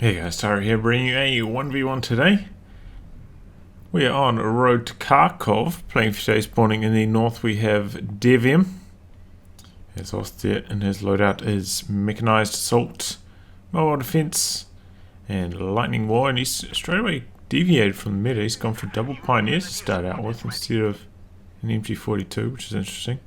Hey guys, Tyler here, bringing you a 1v1 today. We are on a road to Kharkov, playing for today. Spawning in the north we have DevM. As lost there, and his loadout is mechanized assault, mobile defense, and lightning war. And he's straight away deviated from the meta. He's gone for double pioneers to start out with instead of an MG42, which is interesting.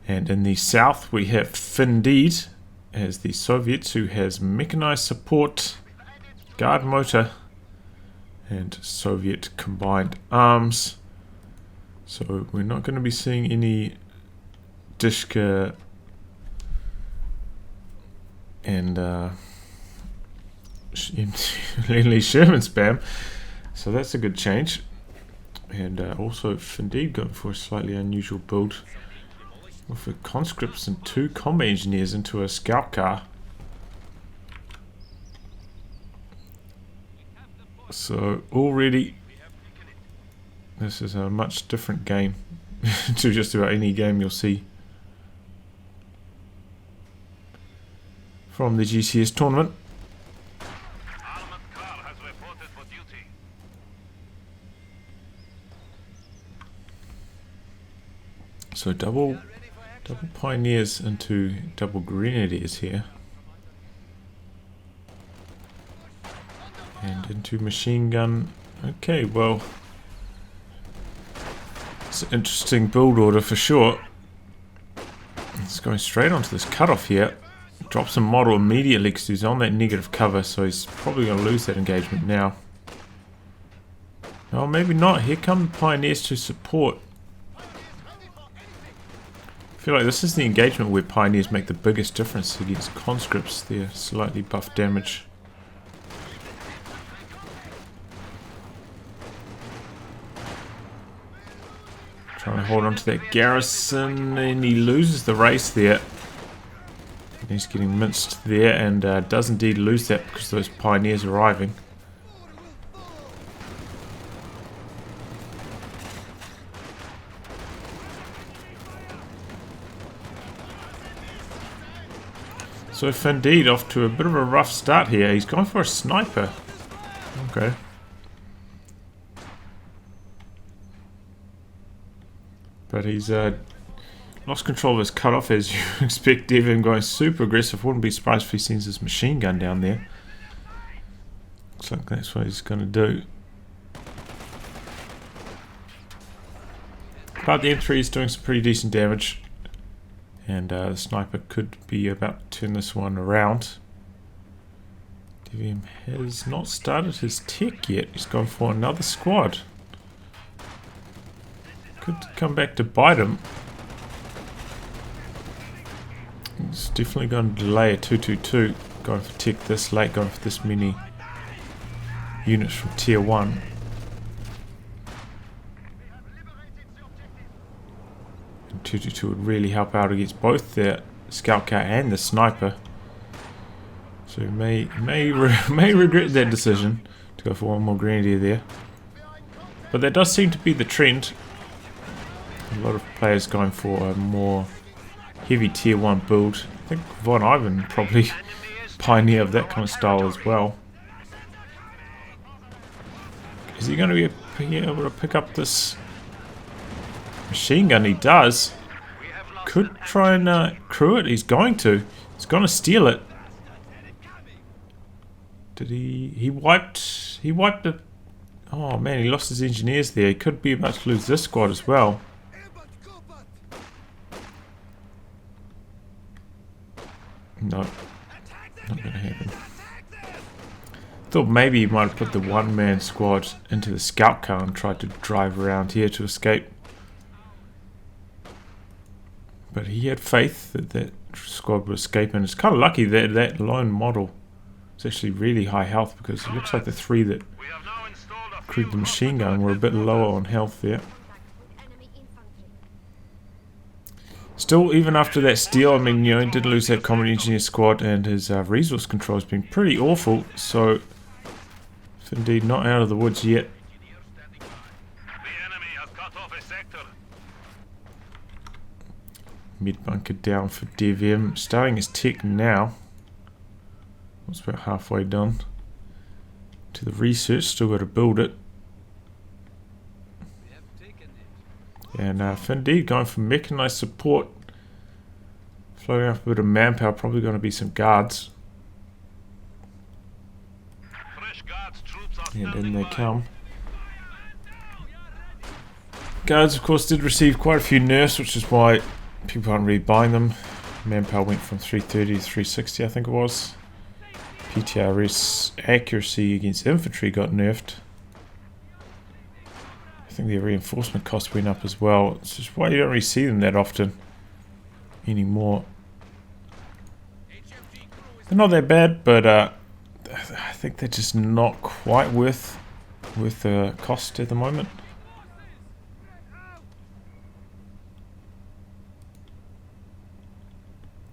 And in the south we have Finndeed as the Soviets, who has mechanized support, guard motor, and Soviet combined arms. So we're not going to be seeing any Dishka and Lee Sherman spam. So that's a good change. And also Finndeed going for a slightly unusual build, with the conscripts and 2 combat engineers into a scout car. So already this is a much different game to just about any game you'll see from the GCS tournament. So double pioneers into double grenadiers here, and into machine gun. Okay, well, it's an interesting build order for sure. It's going straight onto this cutoff here. Drops a model immediately because he's on that negative cover, so he's probably going to lose that engagement now. Oh, maybe not. Here come pioneers to support. I feel like this is the engagement where pioneers make the biggest difference against conscripts. They're slightly buff damage. Trying to hold on to that garrison, and he loses the race there. And he's getting minced there, and does indeed lose that because those pioneers arriving. So Finndeed off to a bit of a rough start here. He's gone for a sniper. Okay. But he's lost control of his cutoff, as you expect. DevM going super aggressive. Wouldn't be surprised if he sends his machine gun down there. Looks like that's what he's going to do. But the M3 is doing some pretty decent damage. And the sniper could be about to turn this one around. DevM has not started his tech yet. He's gone for another squad. Could come back to bite him. He's definitely going to delay a 222. Going for tech this late, going for this many units from tier 1. And 222 would really help out against both the scout car and the sniper. So he may regret that decision to go for one more grenadier there. But that does seem to be the trend. A lot of players going for a more heavy tier 1 build. I think Von Ivan probably pioneer of that kind of style as well. Is he going to be able to pick up this machine gun? He does. Could try and crew it. He's going to. He's going to steal it. Did he? He wiped it. Oh man, he lost his engineers there. He could be about to lose this squad as well. No, not going to happen. Thought maybe he might have put the one-man squad into the scout car and tried to drive around here to escape. But he had faith that that squad would escape, and it's kind of lucky that that lone model is actually really high health, because it looks like the 3 that crewed the machine gun were a bit lower on health there. Still, even after that steal, I mean, you know, he did lose that combat engineer squad, and his resource control has been pretty awful. So, Finndeed not out of the woods yet. Mid bunker down for DevM. Starting his tech now. It's about halfway done to the research. Still got to build it. And Finndeed going for mechanized support. Floating up a bit of manpower. Probably going to be some guards. And in they come. Guards, of course, did receive quite a few nerfs, which is why people aren't really buying them. Manpower went from 330 to 360, I think it was. PTRS accuracy against infantry got nerfed. I think the reinforcement cost went up as well. It's just why you don't really see them that often anymore. They're not that bad, but I think they're just not quite worth the cost at the moment.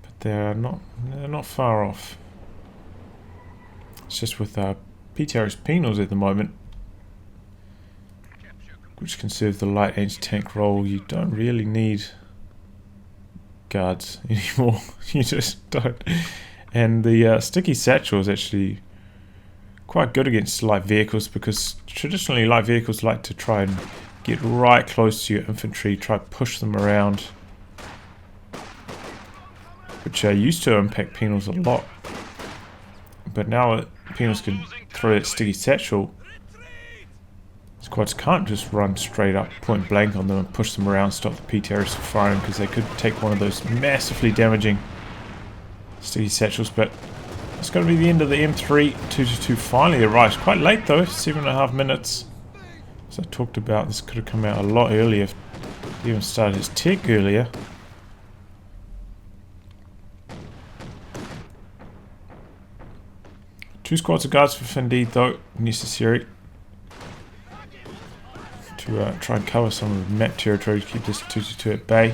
But they're not far off. It's just with PTRS penals at the moment, which can serve the light anti-tank role. You don't really need guards anymore. You just don't. And the sticky satchel is actually quite good against light vehicles, because traditionally light vehicles like to try and get right close to your infantry, try to push them around, which used to impact penals a lot. But now penals can throw that sticky satchel. Squads can't just run straight up point blank on them and push them around, stop the PTRS from firing, because they could take one of those massively damaging sticky satchels. But it's going to be the end of the M3. 222 finally arrives. Quite late though, 7.5 minutes. As I talked about, this could have come out a lot earlier if he even started his tech earlier. Two squads of guards for Finndeed though, necessary to try and cover some of the map territory to keep this 222 at bay.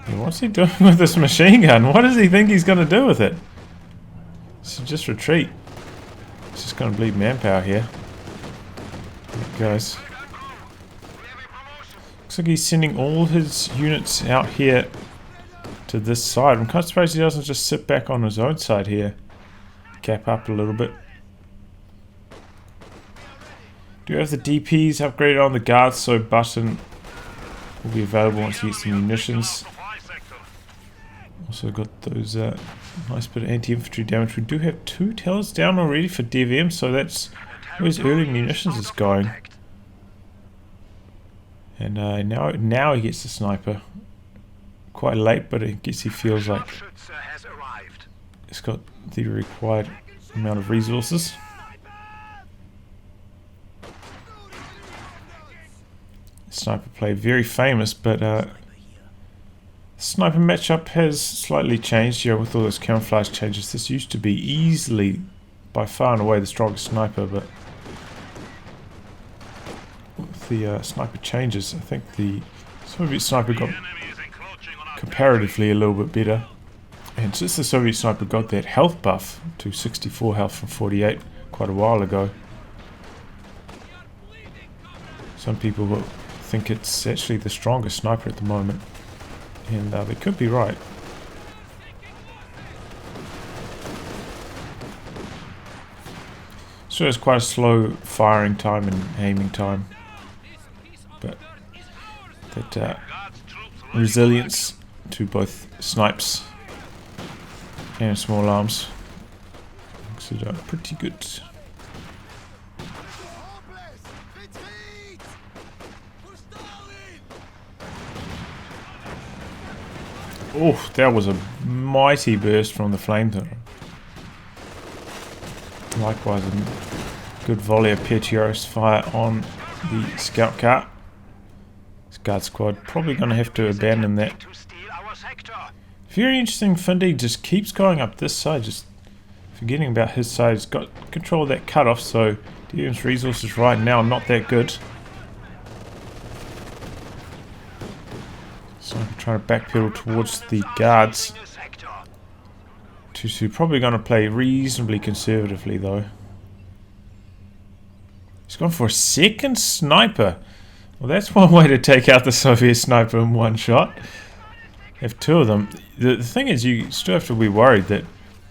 Yeah, what's he doing with this machine gun? What does he think he's going to do with it? So just retreat. It's just going to bleed manpower here. There it goes. Looks like he's sending all his units out here to this side. I'm kind of surprised he doesn't just sit back on his own side here. Cap up a little bit. Do have the DPs upgraded on the guards, so button will be available once he gets the munitions. Also got those nice bit of anti-infantry damage. We do have 2 tellers down already for DevM, so that's where his early munitions is going. And now he gets the sniper. Quite late, but I guess he feels like it's got the required amount of resources. Sniper play, very famous, but sniper matchup has slightly changed. Yeah, with all those camouflage changes, this used to be easily by far and away the strongest sniper, but with the sniper changes, I think the Soviet sniper got comparatively a little bit better. And since the Soviet sniper got that health buff to 64 health from 48 quite a while ago, some people will think it's actually the strongest sniper at the moment, and they could be right. So it's quite a slow firing time and aiming time, but that resilience to both snipes and small arms makes it pretty good. Oh, that was a mighty burst from the flamethrower. Likewise, a good volley of PTRS fire on the scout car. This guard squad probably going to have to abandon that. Very interesting. Finndeed just keeps going up this side, just forgetting about his side. He's got control of that cutoff, so DM's resources right now not that good. So I'm trying to backpedal towards the guards. Tusu probably going to play reasonably conservatively though. He's gone for a second sniper. Well, that's one way to take out the Soviet sniper in one shot. Have two of them. The thing is, you still have to be worried that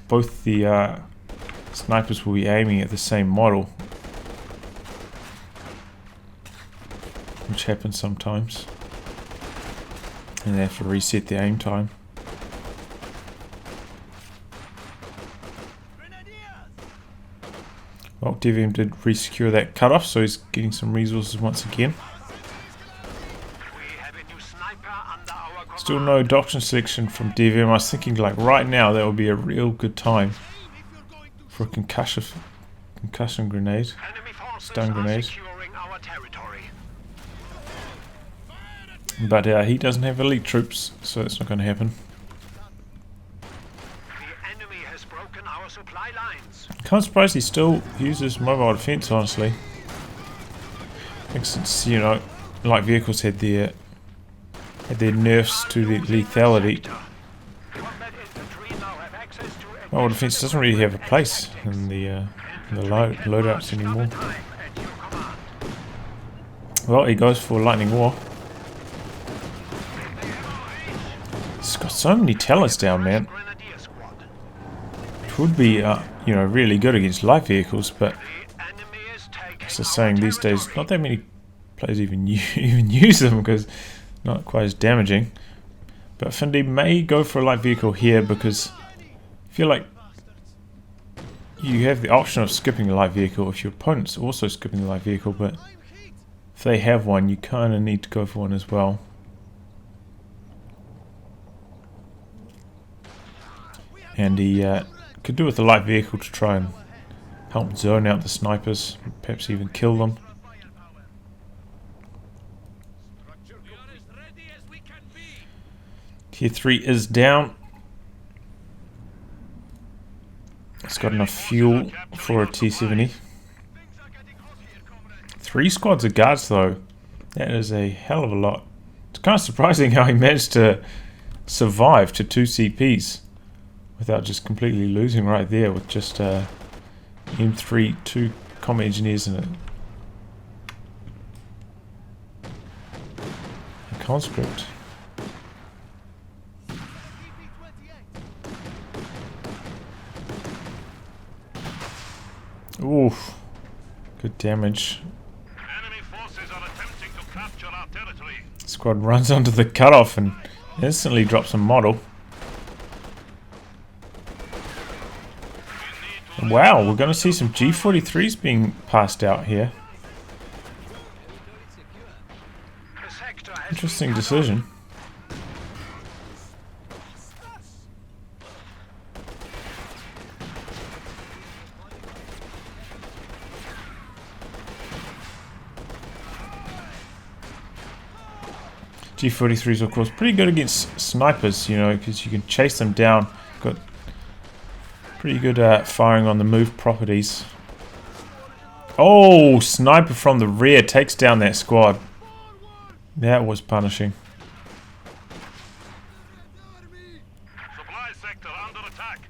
both the snipers will be aiming at the same model, which happens sometimes, and they have to reset the aim time. Well, DevM did resecure that cutoff, so he's getting some resources once again. Still no doctrine selection from DevM. I was thinking, like, right now that would be a real good time for a concussion grenade, stun grenade. But he doesn't have elite troops, so that's not going to happen. Kind of surprised he still uses mobile defense, honestly. I think since, you know, light vehicles had their nerfs to the lethality, mobile defense doesn't really have a place in the loadouts anymore. Well, he goes for lightning war. He's got so many tellers down, man. It would be, you know, really good against light vehicles, but as I was saying, these days not that many players even use them because not quite as damaging. But Finndeed may go for a light vehicle here because I feel like you have the option of skipping a light vehicle if your opponent's also skipping the light vehicle, but if they have one, you kind of need to go for one as well. And he could do with a light vehicle to try and help zone out the snipers, perhaps even kill them. Tier 3 is down. It's got enough fuel for a T-70. 3 squads of guards though. That is a hell of a lot. It's kind of surprising how he managed to survive to 2 CPs without just completely losing right there with just M3, 2 combat engineers in it. A conscript. Oof. Good damage. Enemy forces are attempting to capture our territory. Squad runs onto the cutoff and instantly drops a model. Wow, we're going to see some G43s being passed out here. Interesting decision. G43s, of course, pretty good against snipers, you know, because you can chase them down. Got pretty good firing on the move properties. Oh, sniper from the rear takes down that squad. That was punishing. Supply sector under attack.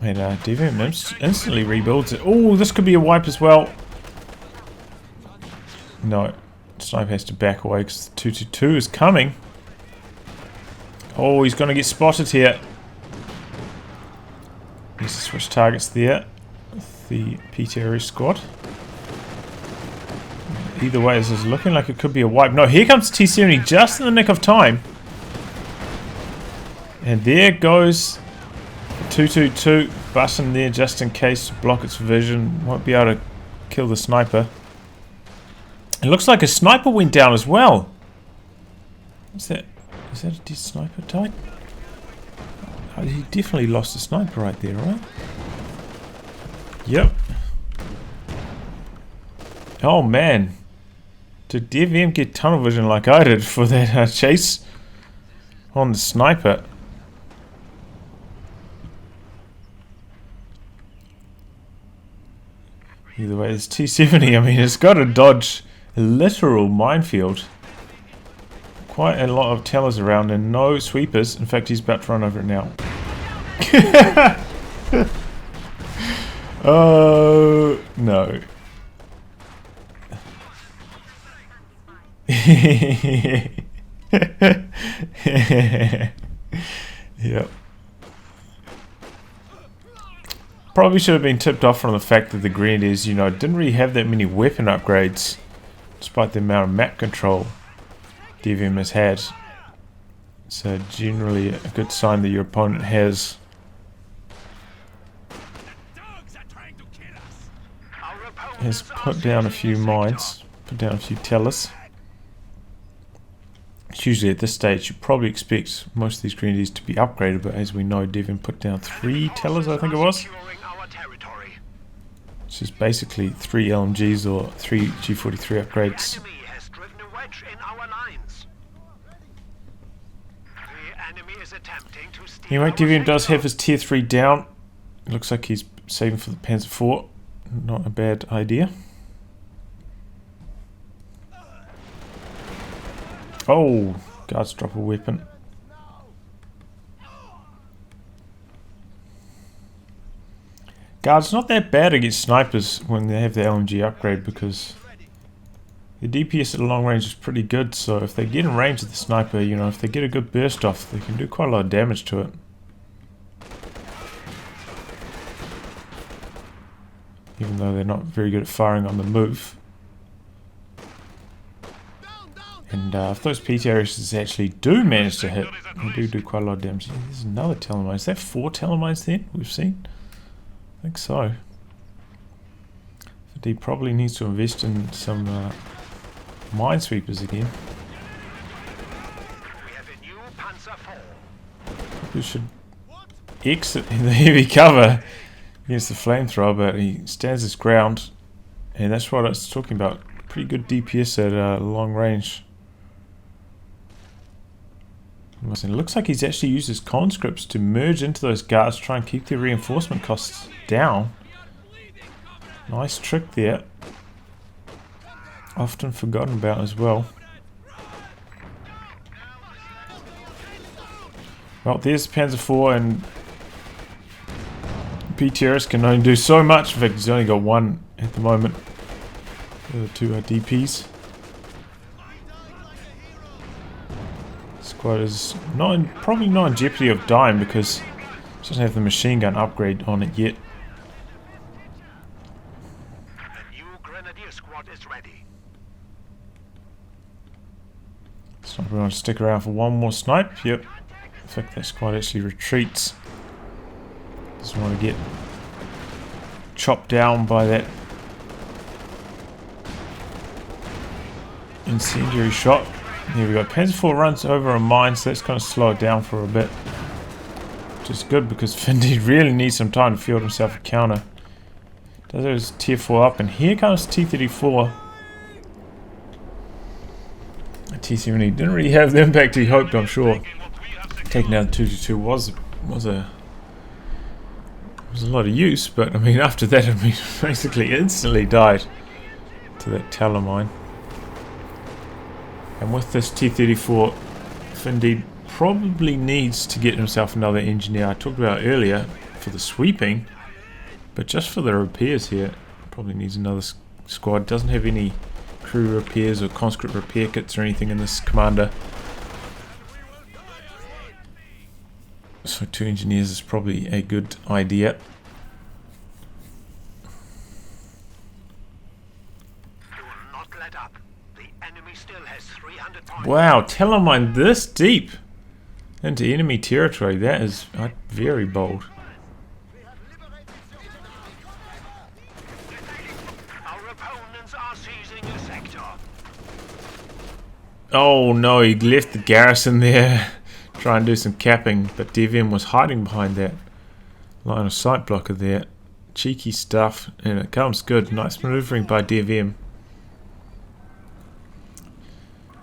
And DevM instantly rebuilds it. Oh, this could be a wipe as well. No. Sniper has to back away because the 222 is coming. Oh, he's going to get spotted here. Needs to switch targets there with the PTRS squad. Either way, this is looking like it could be a wipe. No, here comes T-70 just in the nick of time. And there goes the 222 button there just in case to block its vision. Won't be able to kill the sniper. It looks like a sniper went down as well. Is that a dead sniper type? Oh, he definitely lost a sniper right there, right? Yep. Oh man. Did DevM get tunnel vision like I did for that chase on the sniper? Either way, it's T-70. I mean, it's got to dodge a literal minefield. Quite a lot of tellers around and no sweepers. In fact, he's about to run over it now. Oh, no. Yep. Probably should have been tipped off from the fact that the Grenadiers, you know, didn't really have that many weapon upgrades, despite the amount of map control DevM has had. So generally a good sign that your opponent has put down a few mines, put down a few tellers. Usually at this stage you probably expect most of these Grenadiers to be upgraded, but as we know, DevM put down 3 tellers, I think it was. Which is basically 3 LMGs or 3 G43 upgrades. Anyway, DevM does have his tier 3 down. It looks like he's saving for the Panzer IV. Not a bad idea. Oh, guards drop a weapon. Guards not that bad against snipers when they have the LMG upgrade, because the DPS at long range is pretty good, so if they get in range of the sniper, you know, if they get a good burst off, they can do quite a lot of damage to it. Even though they're not very good at firing on the move. And if those PTRSs actually do manage to hit, they do quite a lot of damage. There's another telemine. Is that 4 telemines then we've seen? I think so. Finndeed probably needs to invest in some minesweepers again. We should exit in the heavy cover against the flamethrower, but he stands his ground, and that's what I was talking about. Pretty good DPS at long range. And it looks like he's actually used his conscripts to merge into those guards, try and keep their reinforcement costs down. Nice trick there. Often forgotten about as well. Well, there's Panzer IV, and PTRS can only do so much. In fact, he's only got 1 at the moment. The other 2 are DPs. Squad is probably not in jeopardy of dying because it doesn't have the machine gun upgrade on it yet. The new Grenadier squad is ready. Sniper want to stick around for one more snipe. Yep. In fact, that squad actually retreats. Doesn't want to get chopped down by that incendiary shot. Here we go. Panzer IV runs over a mine, so that's going to slow it down for a bit. Which is good because Finndeed really needs some time to field himself a counter. Does his tier 4 up, and here comes T-34. T-70 didn't really have the impact he hoped, I'm sure. Taking down 222 was a lot of use, but I mean after that it basically instantly died to that telemine. And with this T-34, Finndeed probably needs to get himself another engineer. I talked about earlier for the sweeping, but just for the repairs here, probably needs another squad. Doesn't have any crew repairs or conscript repair kits or anything in this commander. So 2 engineers is probably a good idea. Wow, telemine this deep into enemy territory. That is very bold. Our opponents are seizing a sector. Oh no, he left the garrison there. Try and do some capping, but DevM was hiding behind that line of sight blocker there. Cheeky stuff, and it comes good. Nice maneuvering by DevM.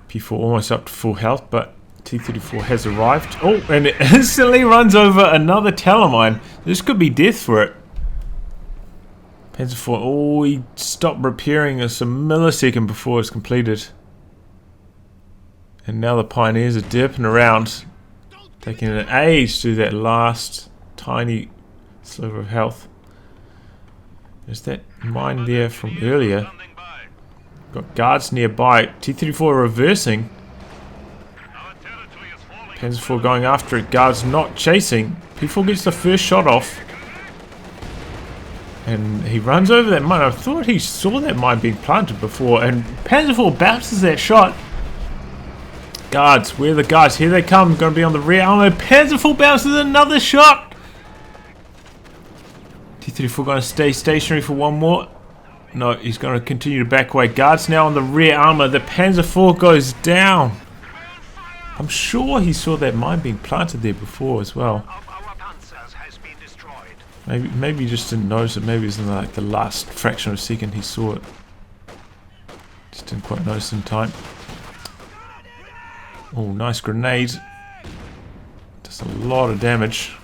P4 almost up to full health, but T-34 has arrived. Oh, and it instantly runs over another telemine. This could be death for it. Panzer IV, oh, he stopped repairing us a millisecond before it's completed. And now the Pioneers are dipping around, taking an age to that last tiny sliver of health. There's that mine there from earlier. Got guards nearby. T-34 reversing. Our territory is falling. Panzer IV going after it. Guards not chasing. P4 gets the first shot off. And he runs over that mine. I thought he saw that mine being planted before. And Panzer IV bounces that shot. Guards, where are the guards? Here they come. Going to be on the rear armor. Panzer IV bounces another shot. T-34 going to stay stationary for one more. No, he's going to continue to back away. Guards now on the rear armor. The Panzer IV goes down. I'm sure he saw that mine being planted there before as well. Maybe he just didn't notice it. Maybe it was in like the last fraction of a second he saw it. Just didn't quite notice in time. Oh, nice grenade. Does a lot of damage.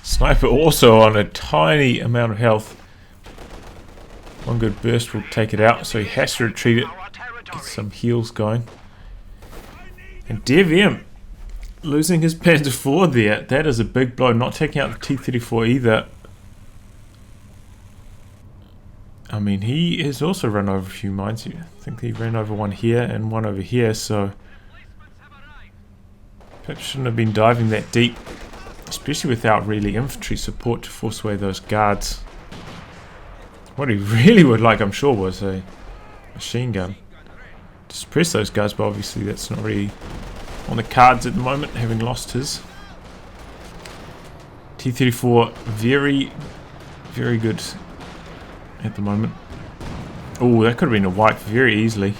Sniper also on a tiny amount of health. One good burst will take it out, so he has to retreat it. Get some heals going. And DevM losing his Panzer IV there. That is a big blow. Not taking out the T-34 either. I mean, he has also run over a few mines. I think he ran over one here and one over here, so perhaps shouldn't have been diving that deep, especially without really infantry support to force away those guards. What he really would like, I'm sure, was a machine gun to suppress those guys, but obviously that's not really on the cards at the moment, having lost his. T-34 very, very good at the moment. Oh, that could have been a wipe very easily.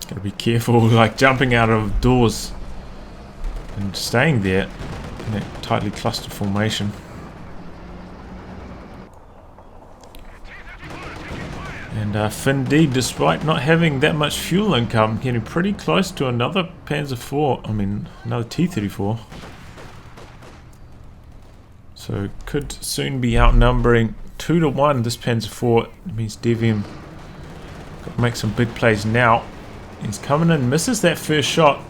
Gotta be careful, like jumping out of doors and staying there in that tightly clustered formation. And Finndeed, despite not having that much fuel income, getting pretty close to another Panzer IV, I mean another T-34. So could soon be outnumbering 2 to 1 this Panzer IV. It means DevM got to make some big plays now. He's coming in, misses that first shot.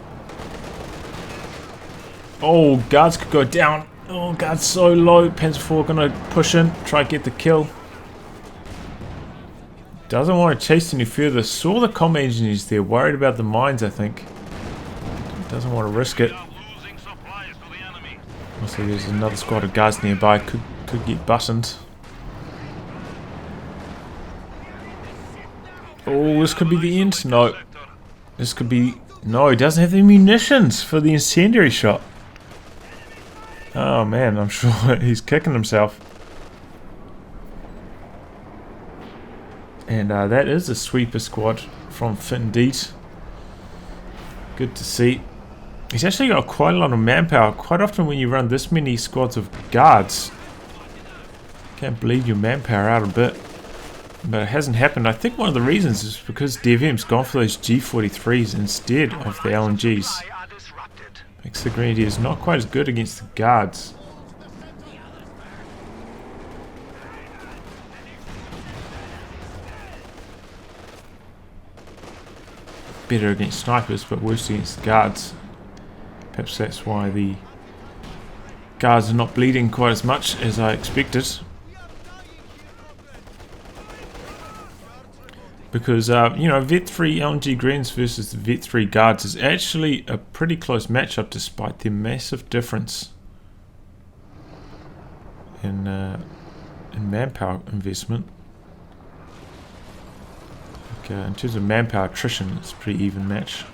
Oh, guards could go down. Oh, guards so low. Panzer IV gonna push in, try to get the kill. Doesn't want to chase any further. Saw the comm engineers there, worried about the mines, I think. Doesn't want to risk it. Also, there's another squad of guards nearby. Could get buttoned. Oh, this could be the end. No. This could be... No, he doesn't have the munitions for the incendiary shot. Oh man, I'm sure he's kicking himself. And that is a sweeper squad from Finndeed. Good to see. He's actually got quite a lot of manpower. Quite often when you run this many squads of guards, can't bleed your manpower out a bit. But it hasn't happened. I think one of the reasons is because DevM's gone for those G43s instead of the LMGs. Makes the Grenadiers not quite as good against the guards. Better against snipers, but worse against the guards. Perhaps that's why the guards are not bleeding quite as much as I expected. Because, you know, Vet 3 LMG Greens versus the Vet 3 Guards is actually a pretty close matchup despite their massive difference in manpower investment. In terms of manpower attrition, it's a pretty even match.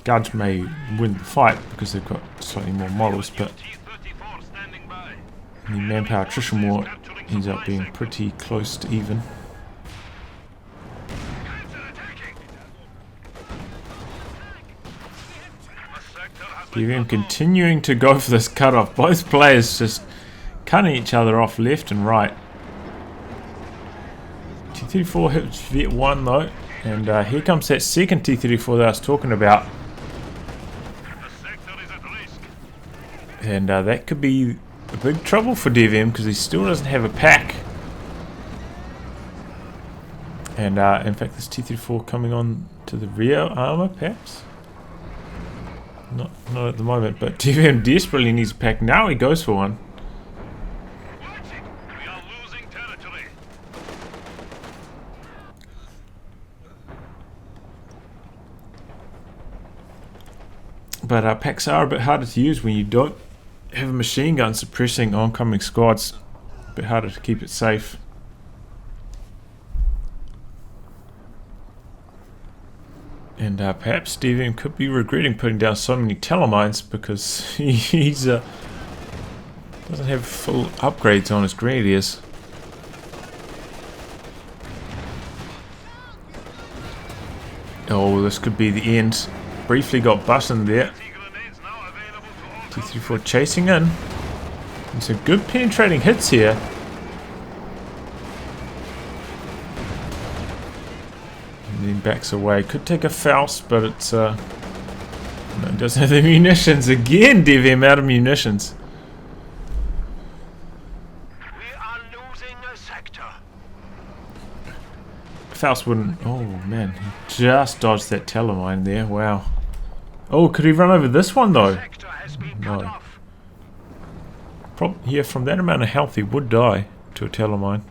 Guards may win the fight because they've got slightly more models, but the manpower attrition war ends up being pretty close to even. DevM continuing to go for this cutoff. Both players just cutting each other off left and right. T-34 hits Vet 1 though, and here comes that second T-34 that I was talking about. And that could be a big trouble for DevM because he still doesn't have a pack. And in fact, this T-34 coming on to the rear armor, perhaps? Not at the moment, but DevM desperately needs a pack. Now he goes for one. But packs are a bit harder to use when you don't have a machine gun suppressing oncoming squads. A bit harder to keep it safe. And perhaps DevM could be regretting putting down so many telemines because he's doesn't have full upgrades on his grenadiers. Oh, this could be the end. Briefly got buttoned there. T-34 chasing in. And some good penetrating hits here. And then backs away. Could take a Faust, but it's no, it doesn't have the munitions. Again, DevM out of munitions. We are losing a sector. Faust wouldn't. Oh man, he just dodged that telemine there. Wow. Oh, could he run over this one though? Sector has been cut No. off. Yeah, from that amount of health, he would die to a telemine.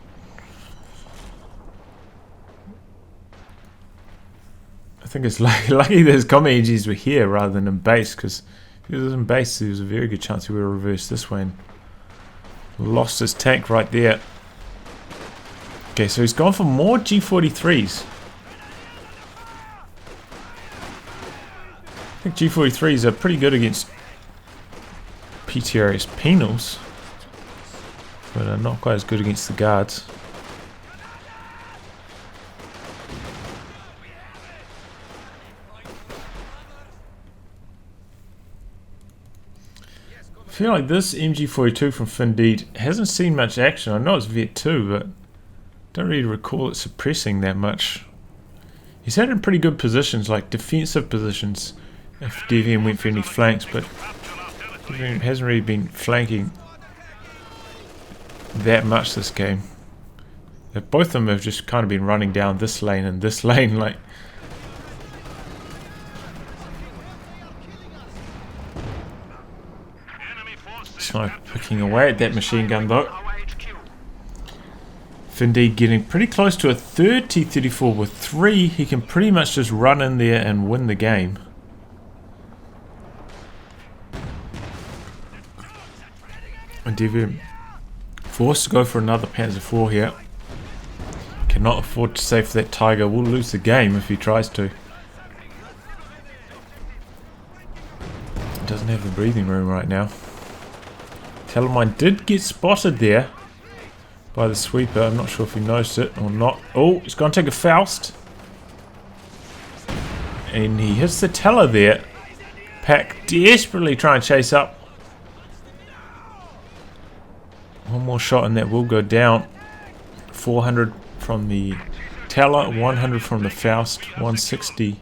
I think it's lucky those comm AGs were here rather than in base, because if he was in base, there was a very good chance he would have reversed this way and lost his tank right there. Okay, so he's gone for more G43s. I think G43s are pretty good against PTRS penals, but are not quite as good against the guards. I feel like this MG42 from Finndeed hasn't seen much action. I know it's Vet 2, but don't really recall it suppressing that much. He's had in pretty good positions, like defensive positions, if DevM went for any flanks, but DevM hasn't really been flanking that much this game. Both of them have just kind of been running down this lane and this lane, like. Sniper picking away at that machine gun though. Finndeed getting pretty close to a third T-34 with 3. He can pretty much just run in there and win the game. And DevM forced to go for another Panzer IV here. Cannot afford to save that Tiger. Will lose the game if he tries to. Doesn't have the breathing room right now. Telemine did get spotted there by the sweeper. I'm not sure if he noticed it or not. Oh, he's going to take a Faust. And he hits the teller there. Pack desperately trying to chase up. One more shot and that will go down. 400 from the teller, 100 from the Faust, 160.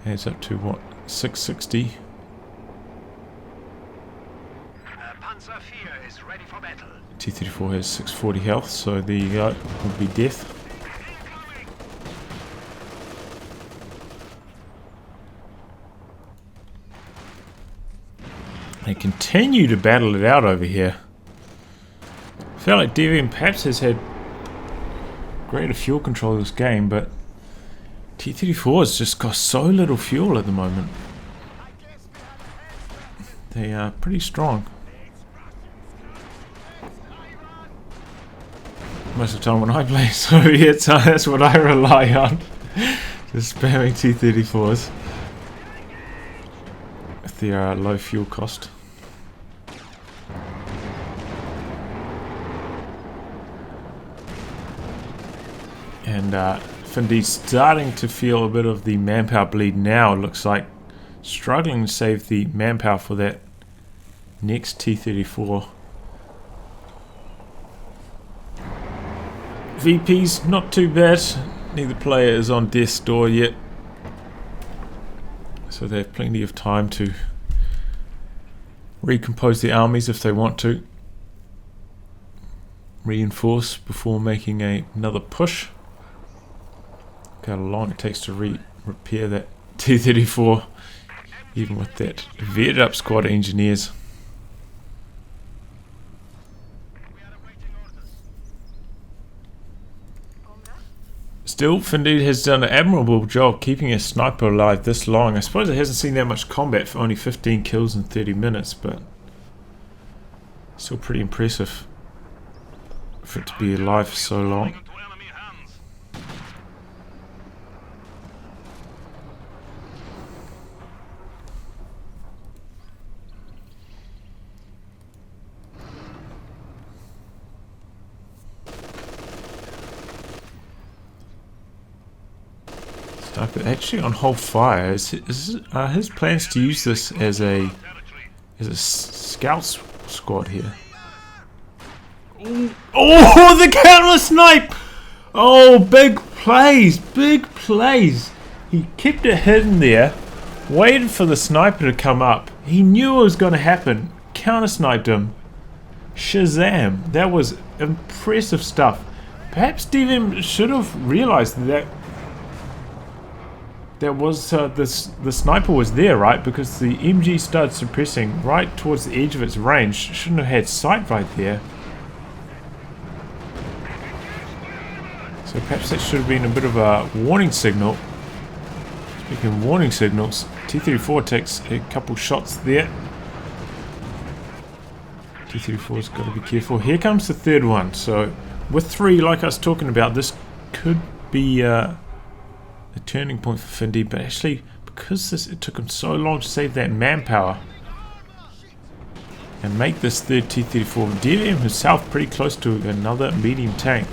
Adds up to what? 660. T-34 has 640 health, so there you go. Would be death. They continue to battle it out over here. I feel like DevM perhaps has had greater fuel control this game, but T-34 has just got so little fuel at the moment. They are pretty strong. Most of the time when I play Soviets, that's what I rely on. Just spamming T-34s. With their low fuel cost. And Finndeed's starting to feel a bit of the manpower bleed now. It looks like struggling to save the manpower for that next T-34. VP's not too bad. Neither player is on death's door yet, so they have plenty of time to recompose their armies if they want to. Reinforce before making another push. Look how long it takes to repair that T-34, even with that vetted up squad of engineers. Still, Finndeed has done an admirable job keeping a sniper alive this long. I suppose it hasn't seen that much combat for only 15 kills in 30 minutes, but still pretty impressive for it to be alive for so long. Into enemy hands. Sniper actually on hold fire. Is his plans to use this as a scout squad here? Oh, the counter snipe! Oh, big plays, big plays. He kept it hidden there, waited for the sniper to come up. He knew it was going to happen. Counter sniped him. Shazam! That was impressive stuff. Perhaps DevM should have realized that was the sniper was there, right? Because the MG started suppressing right towards the edge of its range. Shouldn't have had sight right there. So perhaps that should have been a bit of a warning signal. Speaking of warning signals, T-34 takes a couple shots there. T-34's got to be careful. Here comes the third one. So with 3, like I was talking about, this could be a turning point for Finndeed, but actually because it took him so long to save that manpower and make this third T-34, DevM himself pretty close to another medium tank,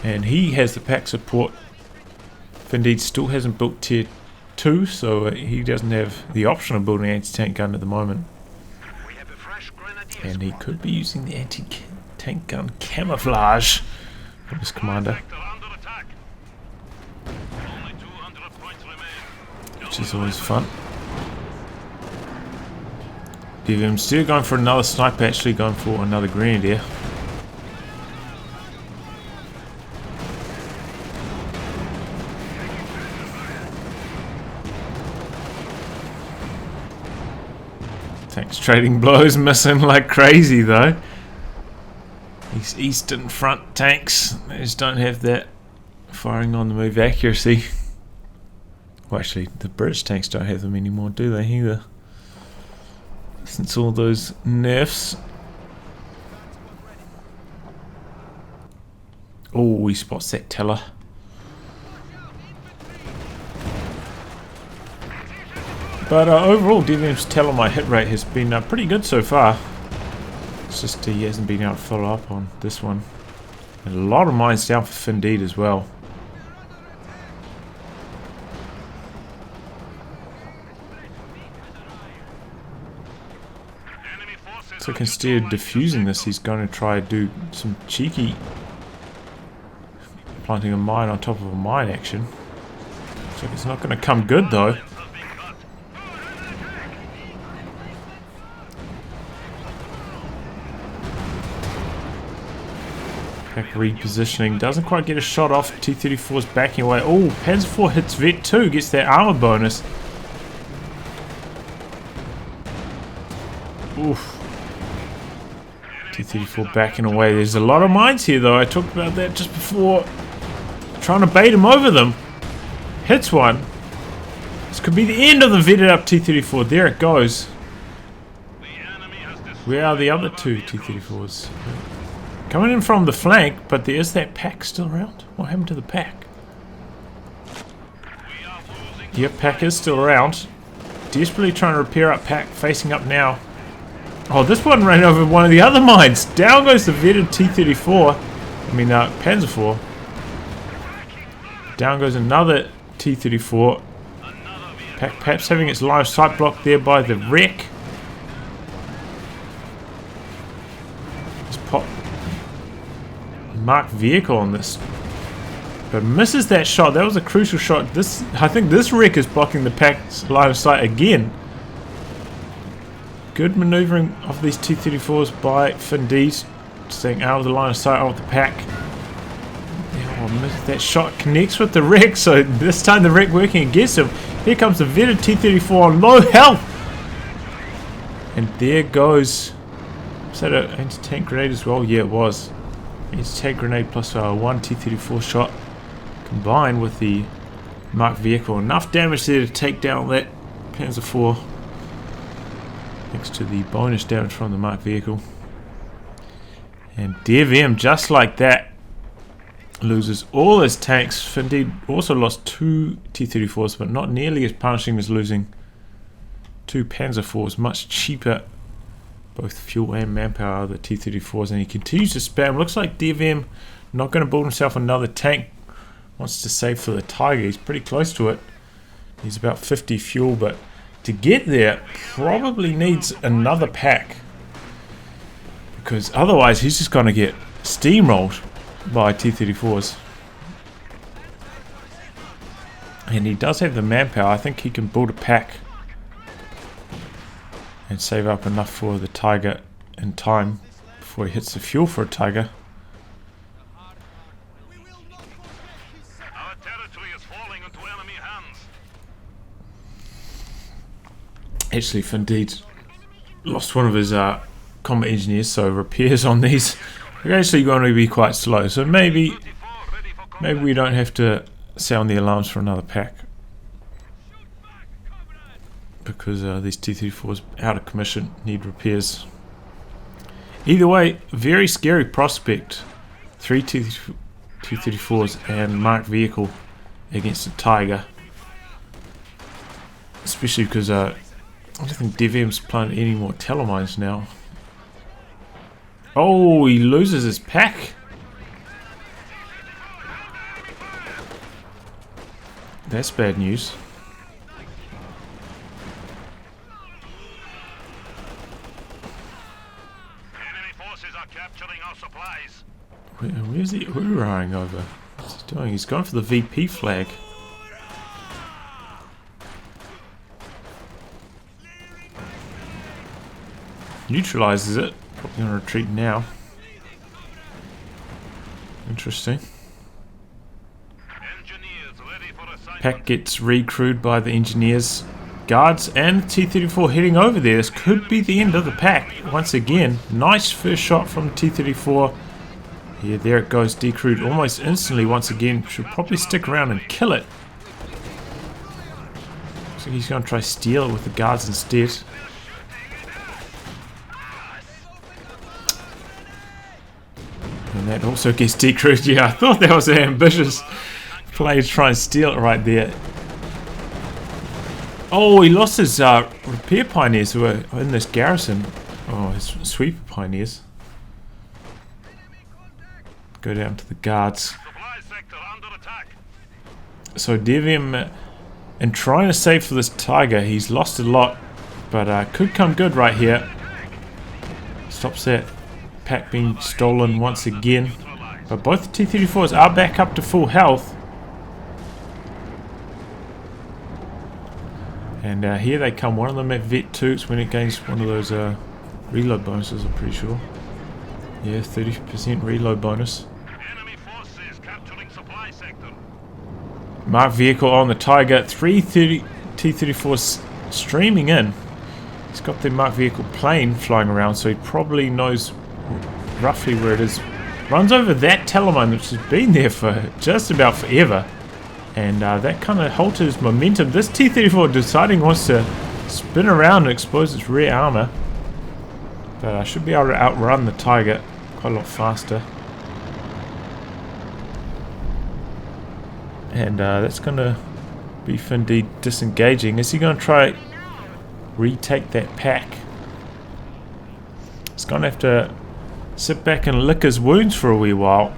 and he has the pack support. Finndeed still hasn't built tier 2, so he doesn't have the option of building an anti-tank gun at the moment, and he could be using the anti-tank gun camouflage from his commander, which is always fun. DevM still going for another sniper, actually going for another grenadier. Tanks trading blows, missing like crazy though. These Eastern Front tanks, they just don't have that firing on the move accuracy. Well, actually, the British tanks don't have them anymore, do they, either? Since all those nerfs. Oh, he spots that teller. But overall, DevM's teller hit rate has been pretty good so far. It's just he hasn't been able to follow up on this one. And a lot of mines down for Finndeed as well. So instead of diffusing this, he's going to try to do some cheeky planting a mine on top of a mine action. Looks like it's not going to come good though. Back repositioning, doesn't quite get a shot off. T-34's backing away. Oh, Panzer IV hits Vet 2, gets that armor bonus. Oof. T-34 backing away. There's a lot of mines here though. I talked about that just before. Trying to bait him over them. Hits one. This could be the end of the vetted up T-34. There it goes. Where are the other two T-34s? Coming in from the flank, but there is that pack still around. What happened to the pack? Yep, pack is still around. Desperately trying to repair up pack, facing up now. Oh, this one ran over one of the other mines. Down goes the vetted T-34. Panzer IV. Down goes another T-34. Pack perhaps having its line of sight blocked there by the wreck. Just pop marked vehicle on this, but misses that shot. That was a crucial shot. I think this wreck is blocking the pack's line of sight again. Good maneuvering of these T-34s by Finndeed, staying out of the line of sight of the pack. Oh, that shot connects with the wreck, so this time the wreck working against him. Here comes the vetted T-34 on low health, and there goes. Was that an anti-tank grenade as well? Yeah, it was. Anti-tank grenade plus one T-34 shot combined with the marked vehicle. Enough damage there to take down that Panzer IV. Thanks to the bonus damage from the marked vehicle. And DevM, just like that, loses all his tanks. Finndeed also lost 2 T-34s, but not nearly as punishing as losing 2 Panzer IVs. Much cheaper, both fuel and manpower, the T-34s. And he continues to spam. Looks like DevM not going to build himself another tank. Wants to save for the Tiger. He's pretty close to it. He's about 50 fuel, but to get there, probably needs another pack. Because otherwise, he's just going to get steamrolled by T-34s. And he does have the manpower. I think he can build a pack and save up enough for the Tiger in time before he hits the fuel for a Tiger. Our territory is falling into enemy hands. Actually, Finndeed lost one of his combat engineers, so repairs on these are actually going to be quite slow. So maybe we don't have to sound the alarms for another pack, because these T-34s out of commission, need repairs. Either way, very scary prospect. 3 T-34s and marked vehicle against a Tiger, especially because I don't think DevM's planning any more telemines now. Oh, he loses his pack. That's bad news. Enemy forces are capturing our supplies. Where's he hoorahing over? What's he doing? He's going for the VP flag. Neutralizes it. Probably going to retreat now. Interesting. Engineers ready for assignment. Pack gets recrewed by the engineers. Guards and T-34 heading over there. This could be the end of the pack. Once again, nice first shot from T-34. Yeah, there it goes, decrewed almost instantly once again. Should probably stick around and kill it. Looks like he's going to try steal it with the guards instead. And that also gets decrewed. Yeah, I thought that was an ambitious play to try and steal it right there. Oh, he lost his repair pioneers who were in this garrison. Oh, his sweeper pioneers. Go down to the guards. Supply sector under attack. So DevM, in trying to save for this Tiger, he's lost a lot, but could come good right here. Stops that pack being stolen once again. But both the T-34s are back up to full health. And here they come. One of them at Vet 2. It's when it gains one of those reload bonuses, I'm pretty sure. Yeah, 30% reload bonus. Enemy forces capturing supply sector. Marked vehicle on the Tiger. 3 T-34s streaming in. He's got the marked vehicle plane flying around, so he probably knows roughly where it is. Runs over that telemine, which has been there for just about forever. And that kind of halted his momentum. This T-34 deciding wants to spin around and expose its rear armor. But I should be able to outrun the Tiger quite a lot faster. And that's going to be Finndeed disengaging. Is he going to try retake that pack? He's going to have to sit back and lick his wounds for a wee while.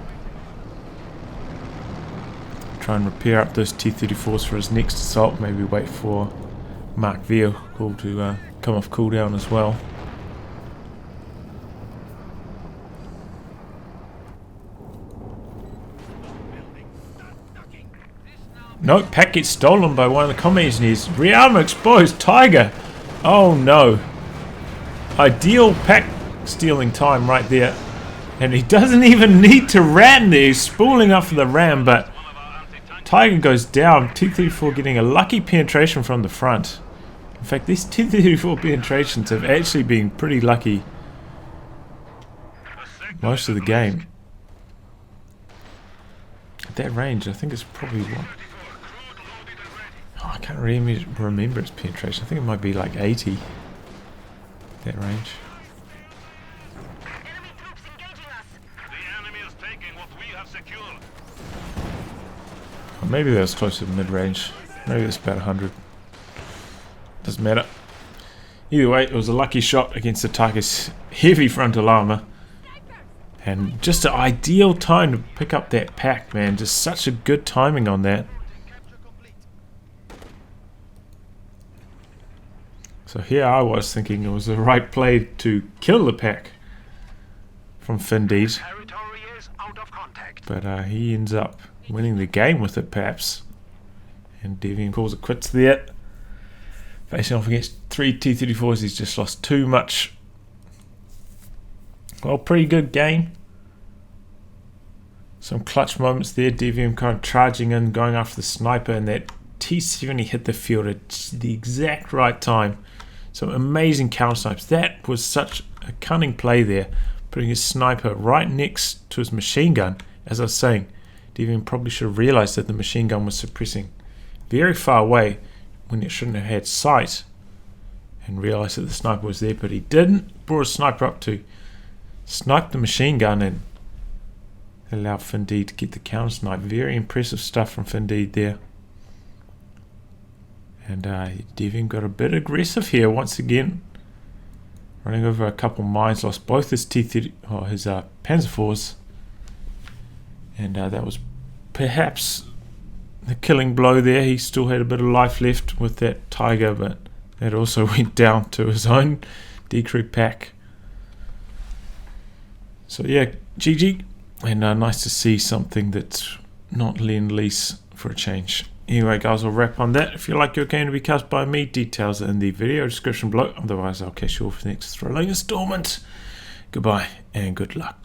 Try and repair up those T-34s for his next assault. Maybe wait for marked vehicle to come off cooldown as well. Nope, pack gets stolen by one of the combat engineers. Rear armor exposed. Tiger. Oh no. Ideal pack stealing time right there. And he doesn't even need to ram there. He's spooling up for the ram, but Tiger goes down. T-34 getting a lucky penetration from the front. In fact, these T-34 penetrations have actually been pretty lucky most of the game. that range, I think it's probably what? Oh, I can't really remember its penetration. I think it might be like 80. That range. Enemy troops engaging us. The enemy is taking what we have secured. Or maybe that was closer to mid-range. Maybe it's about 100. Doesn't matter. Either way, it was a lucky shot against the Tiger's heavy frontal armor. And just an ideal time to pick up that pack, man. Just such a good timing on that. So here I was thinking it was the right play to kill the pack from Finndeed. Territory is out of contact. But he ends up winning the game with it, perhaps. And DevM calls it quits there. Facing off against 3 T-34s, he's just lost too much. Well, pretty good game. Some clutch moments there. DevM kind of charging in, going after the sniper, and that T-70 hit the field at the exact right time. Some amazing counter snipes. That was such a cunning play there, putting his sniper right next to his machine gun. As I was saying, DevM probably should have realized that the machine gun was suppressing very far away when it shouldn't have had sight, and realized that the sniper was there, but he didn't. Brought a sniper up to snipe the machine gun and allow Finndeed to get the counter snipe. Very impressive stuff from Finndeed there. And DevM got a bit aggressive here once again, running over a couple mines, lost both his T-30, his Panzer IVs, and that was perhaps the killing blow there. He still had a bit of life left with that Tiger, but that also went down to his own decrew pack. So yeah, GG, and nice to see something that's not Lend-Lease for a change. Anyway guys, I'll wrap on that. If you like your game to be cast by me, details are in the video description below. Otherwise I'll catch you all for the next thrilling installment. Goodbye and good luck.